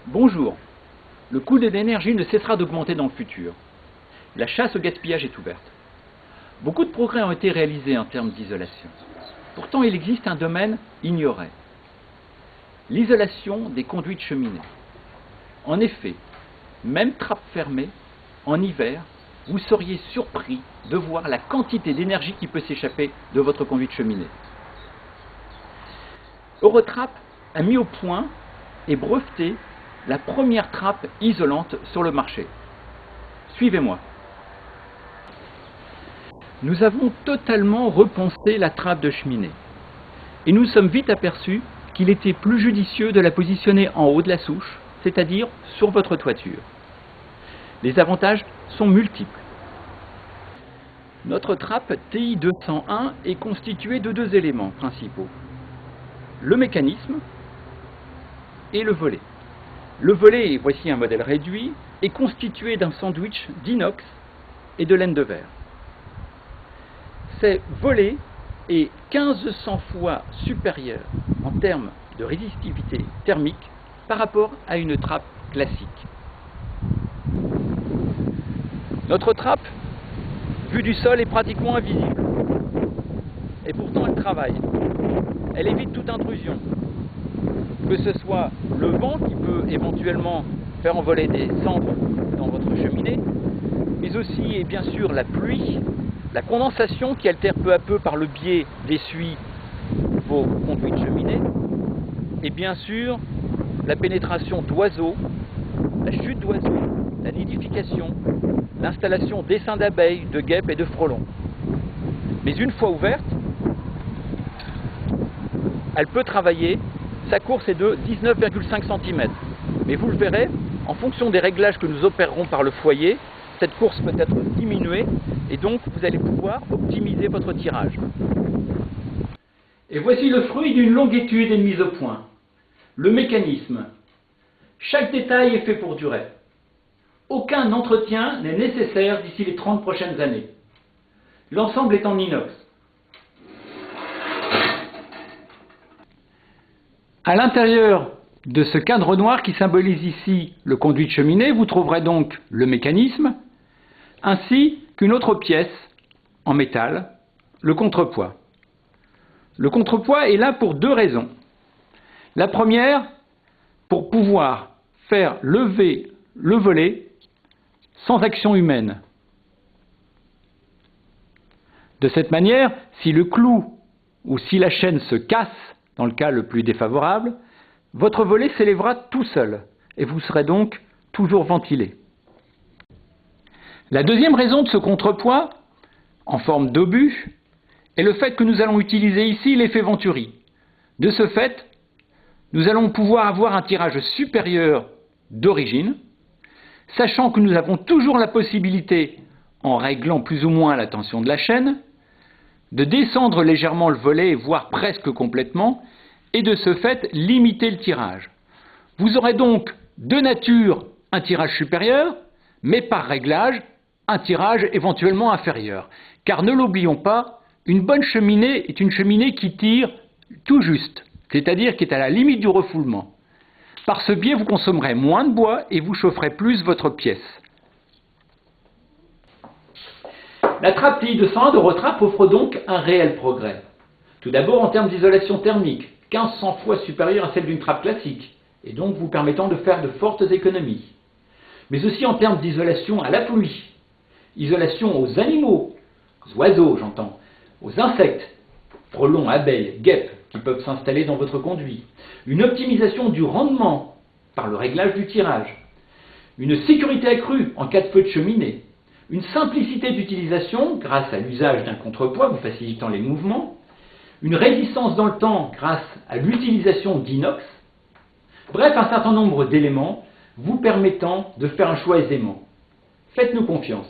Bonjour. Le coût de l'énergie ne cessera d'augmenter dans le futur. La chasse au gaspillage est ouverte. Beaucoup de progrès ont été réalisés en termes d'isolation. Pourtant, il existe un domaine ignoré. L'isolation des conduits de cheminée. En effet, même trappe fermée, en hiver, vous seriez surpris de voir la quantité d'énergie qui peut s'échapper de votre conduit de cheminée. Eurotrapp a mis au point et breveté la première trappe isolante sur le marché. Suivez-moi. Nous avons totalement repensé la trappe de cheminée et nous sommes vite aperçus qu'il était plus judicieux de la positionner en haut de la souche, c'est-à-dire sur votre toiture. Les avantages sont multiples. Notre trappe TI 201 est constituée de deux éléments principaux, le mécanisme et le volet. Le volet, voici un modèle réduit, est constitué d'un sandwich d'inox et de laine de verre. Ce volet est 1500 fois supérieur en termes de résistivité thermique par rapport à une trappe classique. Notre trappe, vue du sol, est pratiquement invisible. Et pourtant, elle travaille. Elle évite toute intrusion. Que ce soit le vent qui peut éventuellement faire envoler des cendres dans votre cheminée, mais aussi et bien sûr la pluie, la condensation qui altère peu à peu par le biais d'essuie vos conduits de cheminée, et bien sûr la pénétration d'oiseaux, la chute d'oiseaux, la nidification, l'installation d'essaims d'abeilles, de guêpes et de frelons. Mais une fois ouverte, elle peut travailler. Sa course est de 19,5 cm. Mais vous le verrez, en fonction des réglages que nous opérerons par le foyer, cette course peut être diminuée et donc vous allez pouvoir optimiser votre tirage. Et voici le fruit d'une longue étude et de mise au point. Le mécanisme. Chaque détail est fait pour durer. Aucun entretien n'est nécessaire d'ici les 30 prochaines années. L'ensemble est en inox. À l'intérieur de ce cadre noir qui symbolise ici le conduit de cheminée, vous trouverez donc le mécanisme, ainsi qu'une autre pièce en métal, le contrepoids. Le contrepoids est là pour deux raisons. La première, pour pouvoir faire lever le volet sans action humaine. De cette manière, si le clou ou si la chaîne se casse, dans le cas le plus défavorable, votre volet s'élèvera tout seul et vous serez donc toujours ventilé. La deuxième raison de ce contrepoids, en forme d'obus, est le fait que nous allons utiliser ici l'effet Venturi. De ce fait, nous allons pouvoir avoir un tirage supérieur d'origine, sachant que nous avons toujours la possibilité, en réglant plus ou moins la tension de la chaîne, de descendre légèrement le volet, voire presque complètement, et de ce fait limiter le tirage. Vous aurez donc de nature un tirage supérieur, mais par réglage, un tirage éventuellement inférieur. Car ne l'oublions pas, une bonne cheminée est une cheminée qui tire tout juste, c'est-à-dire qui est à la limite du refoulement. Par ce biais, vous consommerez moins de bois et vous chaufferez plus votre pièce. La trappe TI 201 d'Eurotrapp offre donc un réel progrès. Tout d'abord en termes d'isolation thermique, 1500 fois supérieure à celle d'une trappe classique, et donc vous permettant de faire de fortes économies. Mais aussi en termes d'isolation à la pluie, isolation aux animaux, aux oiseaux j'entends, aux insectes, frelons, abeilles, guêpes qui peuvent s'installer dans votre conduit, une optimisation du rendement par le réglage du tirage, une sécurité accrue en cas de feu de cheminée, une simplicité d'utilisation grâce à l'usage d'un contrepoids vous facilitant les mouvements, une résistance dans le temps grâce à l'utilisation d'inox, bref un certain nombre d'éléments vous permettant de faire un choix aisément. Faites-nous confiance.